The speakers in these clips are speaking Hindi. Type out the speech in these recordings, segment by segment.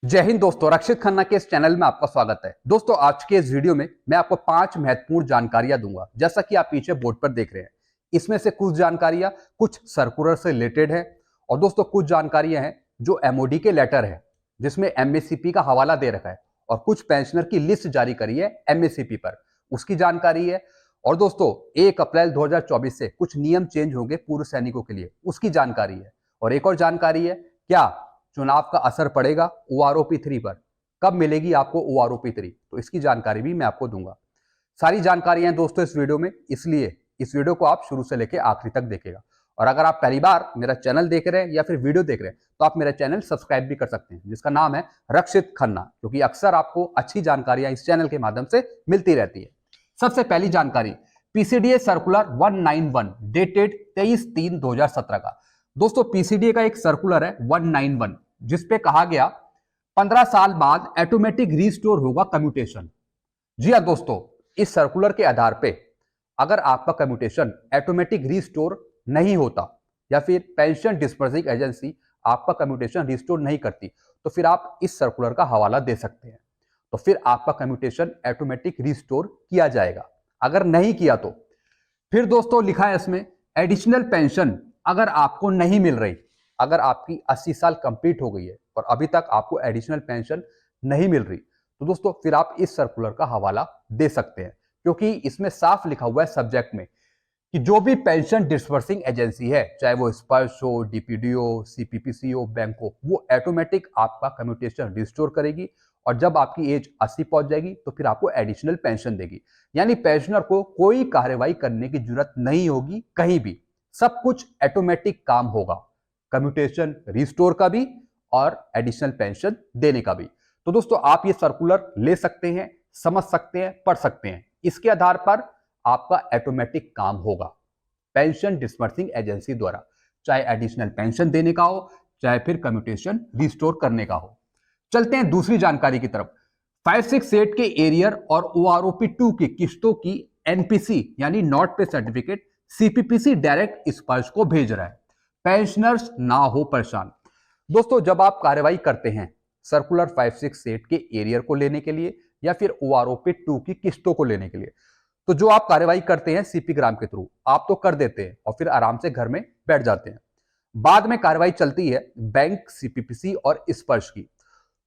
जय हिंद दोस्तों, रक्षित खन्ना के इस चैनल में आपका स्वागत है। दोस्तों, आज के इस वीडियो में मैं आपको 5 महत्वपूर्ण जानकारियां दूंगा। जैसा कि आप पीछे बोर्ड पर देख रहे हैं, इसमें से कुछ जानकारियां कुछ सर्कुलर से रिलेटेड है और दोस्तों कुछ जानकारियां हैं जो एमओडी के लेटर है जिसमें एमएससीपी का हवाला दे रखा है और कुछ पेंशनर की लिस्ट जारी करी है एमएससीपी पर, उसकी जानकारी है। और दोस्तों 1 अप्रैल 2024 से कुछ नियम चेंज होंगे पूर्व सैनिकों के लिए, उसकी जानकारी है। और एक और जानकारी है, क्या चुनाव का असर पड़ेगा OROP3 पर, कब मिलेगी आपको OROP3, तो इसकी जानकारी भी मैं आपको दूंगा। सारी जानकारियां दोस्तों इस वीडियो में, इसलिए इस वीडियो को आप शुरू से लेकर आखिरी तक देखेगा। और अगर आप पहली बार मेरा चैनल देख रहे हैं या फिर वीडियो देख रहे हैं तो आप मेरा चैनल सब्सक्राइब भी कर सकते हैं, जिसका नाम है रक्षित खन्ना, क्योंकि अक्सर आपको अच्छी जानकारियां इस चैनल के माध्यम से मिलती रहती है। सबसे पहली जानकारी, पीसीडीए सर्कुलर 191 डेटेड 23/3/2017 का। दोस्तों पीसीडीए का एक सर्कुलर है 191, जिसपे कहा गया 15 साल बाद ऑटोमेटिक रीस्टोर होगा कम्यूटेशन। जी हां दोस्तों, इस सर्कुलर के आधार पे अगर आपका कम्यूटेशन ऑटोमेटिक रीस्टोर नहीं होता या फिर पेंशन डिस्बर्सिंग एजेंसी आपका कम्यूटेशन रिस्टोर नहीं करती, तो फिर आप इस सर्कुलर का हवाला दे सकते हैं। तो फिर आपका कम्यूटेशन ऑटोमेटिक रिस्टोर किया जाएगा। अगर नहीं किया तो फिर दोस्तों लिखा है इसमें, एडिशनल पेंशन अगर आपको नहीं मिल रही, अगर आपकी 80 साल कंप्लीट हो गई है और अभी तक आपको एडिशनल पेंशन नहीं मिल रही, तो दोस्तों फिर आप इस सर्कुलर का हवाला दे सकते हैं, क्योंकि इसमें साफ लिखा हुआ है सब्जेक्ट में कि जो भी पेंशन डिस्बर्सिंग एजेंसी है, चाहे वो स्पर्श हो, डीपीडी हो, सीपीपीसी हो, बैंक हो, वो ऑटोमेटिक आपका कम्यूटेशन रिस्टोर करेगी और जब आपकी एज 80 पहुंच जाएगी तो फिर आपको एडिशनल पेंशन देगी। यानी पेंशनर को कोई कार्रवाई करने की जरूरत नहीं होगी, कहीं भी सब कुछ ऑटोमेटिक काम होगा, कम्यूटेशन रिस्टोर का भी और एडिशनल पेंशन देने का भी। तो दोस्तों आप ये सर्कुलर ले सकते हैं, समझ सकते हैं, पढ़ सकते हैं। इसके आधार पर आपका ऑटोमेटिक काम होगा पेंशन डिस्बर्सिंग एजेंसी द्वारा, चाहे एडिशनल पेंशन देने का हो, चाहे फिर कम्यूटेशन रिस्टोर करने का हो। चलते हैं दूसरी जानकारी की तरफ। 568 के एरियर और OROP2 की किस्तों की एनपीसी यानी नॉट पे सर्टिफिकेट सीपीपीसी डायरेक्ट स्पर्श को भेज रहा है, पेंशनर्स ना हो परेशान। दोस्तों जब आप कार्रवाई करते हैं सर्कुलर 568 के एरियर को लेने के लिए या फिर OROP2 की किस्तों को लेने के लिए, तो जो आप कार्रवाई करते हैं सीपी ग्राम के थ्रू, आप तो कर देते हैं और फिर आराम से घर में बैठ जाते हैं। बाद में कार्रवाई चलती है बैंक, सीपीपीसी और स्पर्श की।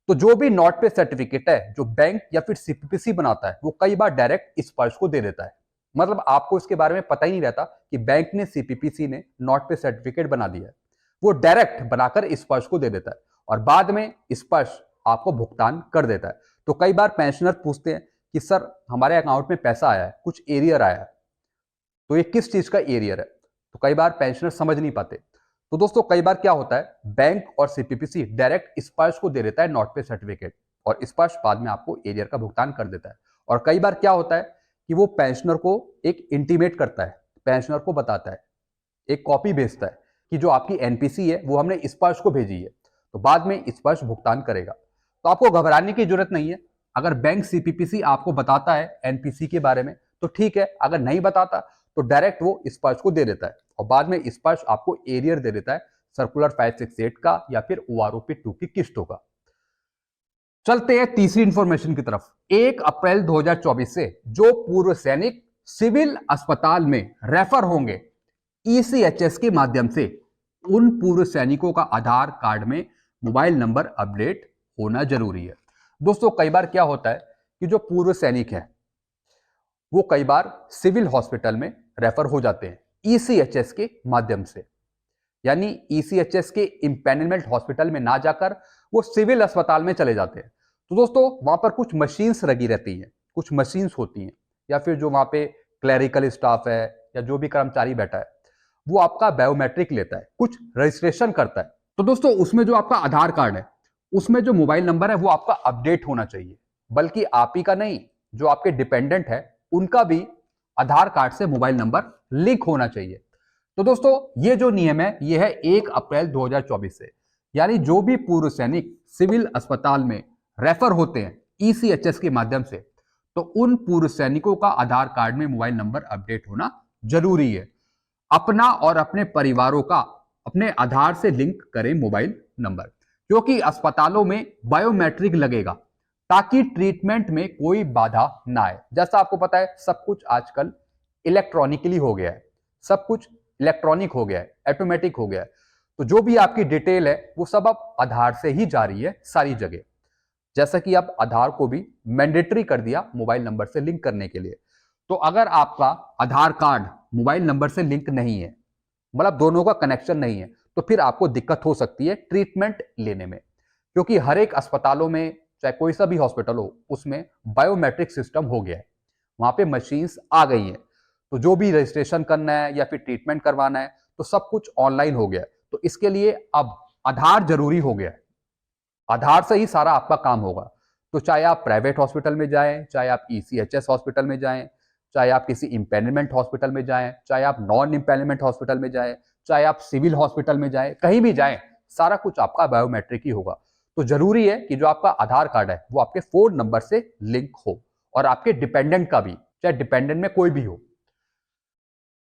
तो जो भी नॉट पे सर्टिफिकेट है जो बैंक या फिर सीपीपीसी बनाता है, वो कई बार डायरेक्ट स्पर्श को दे देता है। मतलब आपको इसके बारे में पता ही नहीं रहता कि बैंक ने, सीपीपीसी ने नॉट पे सर्टिफिकेट बना दिया है, वो डायरेक्ट बनाकर स्पर्श को दे देता है और बाद में स्पर्श आपको भुगतान कर देता है। तो कई बार पेंशनर पूछते हैं कि सर हमारे अकाउंट में पैसा आया है, कुछ एरियर आया है, तो ये किस चीज का एरियर है, तो कई बार पेंशनर समझ नहीं पाते। तो दोस्तों कई बार क्या होता है, बैंक और सीपीपीसी डायरेक्ट स्पर्श को दे देता है नॉट पे सर्टिफिकेट और स्पर्श बाद में आपको एरियर का भुगतान कर देता है। और कई बार क्या होता है कि वो पेंशनर को एक इंटीमेट करता है, पेंशनर को बताता है, एक कॉपी भेजता है कि जो आपकी एनपीसी है वो हमने स्पर्श को भेजी है, तो बाद में स्पर्श भुगतान करेगा। तो आपको घबराने की जरूरत नहीं है। अगर बैंक सीपीपीसी आपको बताता है एनपीसी के बारे में तो ठीक है, अगर नहीं बताता तो डायरेक्ट वो स्पर्श को दे देता है और बाद में स्पर्श आपको एरियर दे देता है सर्कुलर 568 का या फिर OROP2 की किस्तों का। चलते हैं तीसरी इंफॉर्मेशन की तरफ। 1 अप्रैल 2024 से जो पूर्व सैनिक सिविल अस्पताल में रेफर होंगे ECHS के माध्यम से, उन पूर्व सैनिकों का आधार कार्ड में मोबाइल नंबर अपडेट होना जरूरी है। दोस्तों कई बार क्या होता है कि जो पूर्व सैनिक है वो कई बार सिविल हॉस्पिटल में रेफर हो जाते हैं ECHS के माध्यम से, यानी ECHS के इंपैनलमेंट हॉस्पिटल में ना जाकर वो सिविल अस्पताल में चले जाते हैं। तो दोस्तों वहां पर कुछ मशीन्स लगी रहती हैं, कुछ मशीन्स होती हैं, या फिर जो वहां पे क्लरिकल स्टाफ है या जो भी कर्मचारी बैठा है वो आपका बायोमेट्रिक लेता है, कुछ रजिस्ट्रेशन करता है। तो दोस्तों उसमें जो आपका आधार कार्ड है उसमें जो मोबाइल नंबर है वो आपका अपडेट होना चाहिए, बल्कि आप ही का नहीं, जो आपके डिपेंडेंट है उनका भी आधार कार्ड से मोबाइल नंबर लिंक होना चाहिए। तो दोस्तों ये जो नियम है ये है 1 अप्रैल 2024 से, यानी जो भी पूर्व सैनिक सिविल अस्पताल में रेफर होते हैं ECHS के माध्यम से, तो उन पूर्व सैनिकों का आधार कार्ड में मोबाइल नंबर अपडेट होना जरूरी है। अपना और अपने परिवारों का अपने आधार से लिंक करें मोबाइल नंबर, क्योंकि अस्पतालों में बायोमेट्रिक लगेगा ताकि ट्रीटमेंट में कोई बाधा ना आए। जैसा आपको पता है सब कुछ आजकल इलेक्ट्रॉनिकली हो गया है, सब कुछ इलेक्ट्रॉनिक हो गया है, ऑटोमेटिक हो गया है। तो जो भी आपकी डिटेल है वो सब अब आधार से ही जा रही है सारी जगह। जैसा कि अब आधार को भी मैंडेटरी कर दिया मोबाइल नंबर से लिंक करने के लिए। तो अगर आपका आधार कार्ड मोबाइल नंबर से लिंक नहीं है, मतलब दोनों का कनेक्शन नहीं है, तो फिर आपको दिक्कत हो सकती है ट्रीटमेंट लेने में, क्योंकि हर एक अस्पतालों में चाहे कोई सा भी हॉस्पिटल हो उसमें बायोमेट्रिक सिस्टम हो गया है, वहां पे मशीन्स आ गई हैं। तो जो भी रजिस्ट्रेशन करना है या फिर ट्रीटमेंट करवाना है तो सब कुछ ऑनलाइन हो गया है। तो इसके लिए अब आधार जरूरी हो गया है, आधार से ही सारा आपका काम होगा। तो चाहे आप प्राइवेट हॉस्पिटल में जाएं, चाहे आप ECHS हॉस्पिटल में जाएं, चाहे आप किसी इम्पेनमेंट हॉस्पिटल में जाएं, चाहे आप नॉन इम्पेनमेंट हॉस्पिटल में जाएं, चाहे आप सिविल हॉस्पिटल में जाएं, कहीं भी जाएं, सारा कुछ आपका बायोमेट्रिक ही होगा। तो जरूरी है कि जो आपका आधार कार्ड है वो आपके फोन नंबर से लिंक हो, और आपके डिपेंडेंट का भी, चाहे डिपेंडेंट में कोई भी हो।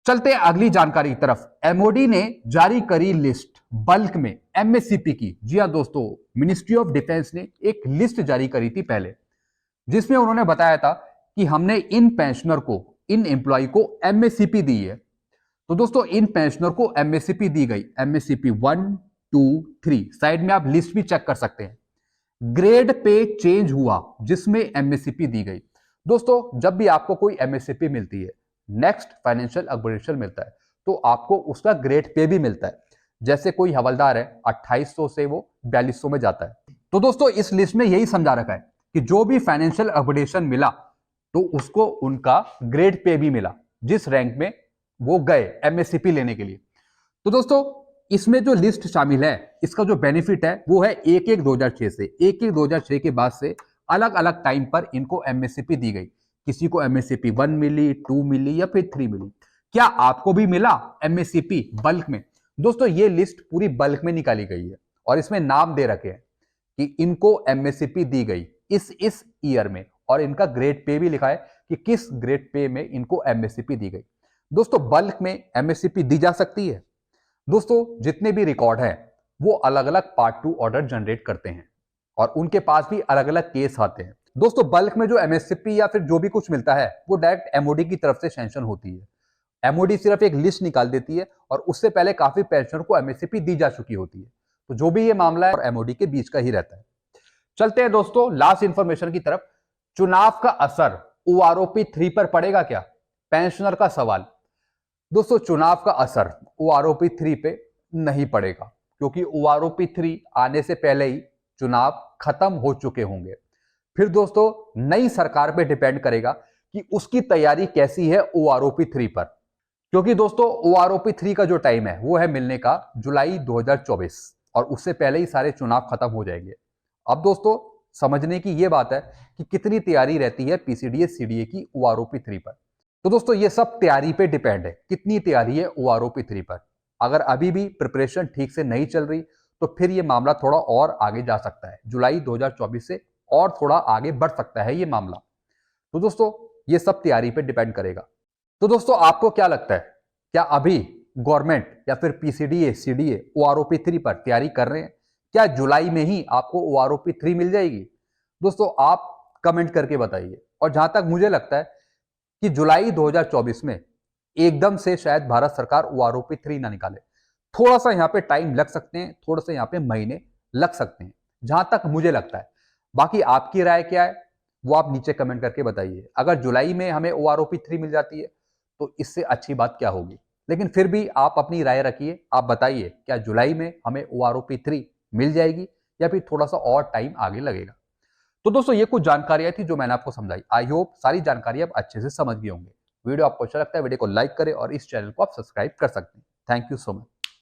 चलते अगली जानकारी की तरफ। MOD ने जारी करी लिस्ट बल्क में MSCP की। जी हाँ दोस्तों, मिनिस्ट्री ऑफ डिफेंस ने एक लिस्ट जारी करी थी पहले, जिसमें उन्होंने बताया था कि हमने इन पेंशनर को, इन एम्प्लॉय को MSCP दी है। तो दोस्तों इन पेंशनर को MSCP दी गई, MSCP 1, 2, 3। साइड में आप लिस्ट भी चेक कर सकते हैं। ग्रेड पे चेंज हुआ जिसमें MSCP दी गई। दोस्तों जब भी आपको कोई MSCP मिलती है, नेक्स्ट फाइनेंशियल अपग्रेडेशन मिलता है, तो आपको उसका ग्रेड पे भी मिलता है। जैसे कोई हवलदार है 2800 से वो 4200 में जाता है। तो दोस्तों इस लिस्ट में यही समझा रखा है कि जो भी फाइनेंशियल अपग्रेडेशन मिला तो उसको उनका ग्रेड पे भी मिला जिस रैंक में वो गए MSCP लेने के लिए। तो दोस्तों इसमें जो लिस्ट शामिल है, इसका जो बेनिफिट है वो है 1/1/2006 से। 1/1/2006 के बाद से अलग अलग टाइम पर इनको MSCP दी गई। किसी को MSCP 1 मिली, 2 मिली या फिर 3 मिली। क्या आपको भी मिला MSCP बल्क में? दोस्तों ये लिस्ट पूरी बल्क में निकाली गई है और इसमें नाम दे रखे हैं कि इनको MSCP दी गई इस ईयर में, और इनका ग्रेड पे भी लिखा है कि किस ग्रेड पे में इनको MSCP दी गई। दोस्तों बल्क में MSCP दी जा सकती है। दोस्तों जितने भी रिकॉर्ड हैं वो अलग अलग पार्ट 2 ऑर्डर जनरेट करते हैं और उनके पास भी अलग अलग केस आते हैं। दोस्तों बल्क में जो MSCP या फिर जो भी कुछ मिलता है वो डायरेक्ट MOD की तरफ से सैंक्शन होती है। MOD सिर्फ एक लिस्ट निकाल देती है और उससे पहले काफी पेंशनर को MSCP दी जा चुकी होती है। तो जो भी ये मामला है और MOD के बीच का ही रहता है। चलते हैं दोस्तों लास्ट इंफॉर्मेशन की तरफ। चुनाव का असर OROP 3 पर पड़ेगा क्या? पेंशनर का सवाल। दोस्तों चुनाव का असर OROP 3 पे नहीं पड़ेगा, क्योंकि OROP 3 आने से पहले ही चुनाव खत्म हो चुके होंगे। फिर दोस्तों नई सरकार पे डिपेंड करेगा कि उसकी तैयारी कैसी है OROP 3 पर, क्योंकि दोस्तों OROP 3 का जो टाइम है वो है मिलने का जुलाई 2024, और उससे पहले ही सारे चुनाव खत्म हो जाएंगे। अब दोस्तों समझने की ये बात है कि कितनी तैयारी रहती है PCDS CDA की OROP 3 पर। तो दोस्तों ये सब तैयारी पे डिपेंड है, कितनी तैयारी है OROP 3 पर। अगर अभी भी प्रिपरेशन ठीक से नहीं चल रही तो फिर ये मामला थोड़ा और आगे जा सकता है, जुलाई 2024 से और थोड़ा आगे बढ़ सकता है ये मामला। तो दोस्तों ये सब तैयारी पे डिपेंड करेगा। तो दोस्तों आपको क्या लगता है, क्या अभी गवर्नमेंट या फिर PCDS CDA OROP 3 पर तैयारी कर रहे हैं? क्या जुलाई में ही आपको OROP 3 मिल जाएगी? दोस्तों आप कमेंट करके बताइए। और जहां तक मुझे लगता है कि जुलाई 2024 में एकदम से शायद भारत सरकार OROP 3 ना निकाले, थोड़ा सा यहाँ पे टाइम लग सकते हैं, थोड़ा सा यहाँ पे महीने लग सकते हैं, जहां तक मुझे लगता है। बाकी आपकी राय क्या है वो आप नीचे कमेंट करके बताइए। अगर जुलाई में हमें OROP 3 मिल जाती है तो इससे अच्छी बात क्या होगी, लेकिन फिर भी आप अपनी राय रखिए। आप बताइए क्या जुलाई में हमें OROP 3 मिल जाएगी या फिर थोड़ा सा और टाइम आगे लगेगा। तो दोस्तों ये कुछ जानकारियां थी जो मैंने आपको समझाई। आई होप सारी जानकारी आप अच्छे से समझ गए होंगे। वीडियो आपको अच्छा लगता है वीडियो को लाइक करें और इस चैनल को आप सब्सक्राइब कर सकते हैं। Thank you so much.